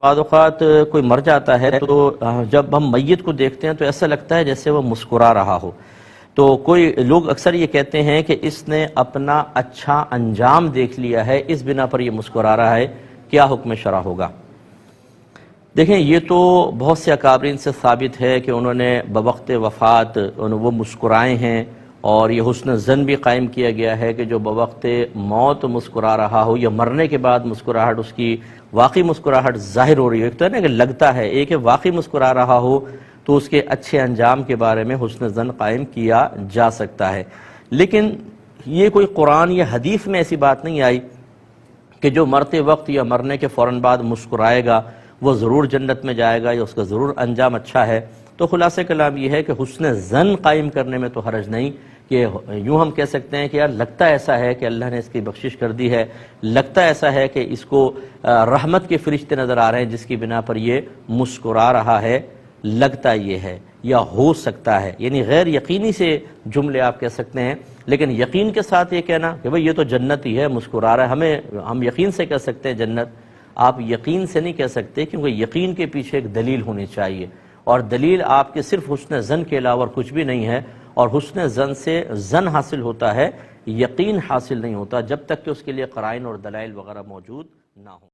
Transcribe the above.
بعض اوقات کوئی مر جاتا ہے تو جب ہم میت کو دیکھتے ہیں تو ایسا لگتا ہے جیسے وہ مسکرا رہا ہو. تو کوئی لوگ اکثر یہ کہتے ہیں کہ اس نے اپنا اچھا انجام دیکھ لیا ہے، اس بنا پر یہ مسکرا رہا ہے، کیا حکم شرع ہوگا؟ دیکھیں، یہ تو بہت سے اکابرین سے ثابت ہے کہ انہوں نے بوقت وفات وہ مسکرائے ہیں، اور یہ حسن ظن بھی قائم کیا گیا ہے کہ جو بوقت موت مسکرا رہا ہو یا مرنے کے بعد مسکراہٹ اس کی واقعی مسکراہٹ ظاہر ہو رہی ہے. ایک تو ہے نا کہ لگتا ہے، ایک ہے واقعی مسکرا رہا ہو تو اس کے اچھے انجام کے بارے میں حسن ظن قائم کیا جا سکتا ہے. لیکن یہ کوئی قرآن یا حدیث میں ایسی بات نہیں آئی کہ جو مرتے وقت یا مرنے کے فوراً بعد مسکرائے گا وہ ضرور جنت میں جائے گا یا اس کا ضرور انجام اچھا ہے. تو خلاصہ کلام یہ ہے کہ حسن ظن قائم کرنے میں تو حرج نہیں، کہ یوں ہم کہہ سکتے ہیں کہ یار لگتا ایسا ہے کہ اللہ نے اس کی بخشش کر دی ہے، لگتا ایسا ہے کہ اس کو رحمت کے فرشتے نظر آ رہے ہیں جس کی بنا پر یہ مسکرا رہا ہے، لگتا یہ ہے یا ہو سکتا ہے. یعنی غیر یقینی سے جملے آپ کہہ سکتے ہیں، لیکن یقین کے ساتھ یہ کہنا کہ بھئی یہ تو جنت ہی ہے، مسکرا رہا ہے، ہم یقین سے کہہ سکتے ہیں جنت. آپ یقین سے نہیں کہہ سکتے، کیونکہ یقین کے پیچھے ایک دلیل ہونی چاہیے، اور دلیل آپ کے صرف حسن ظن کے علاوہ کچھ بھی نہیں ہے. اور حسن ظن سے ظن حاصل ہوتا ہے، یقین حاصل نہیں ہوتا جب تک کہ اس کے لیے قرائن اور دلائل وغیرہ موجود نہ ہوں.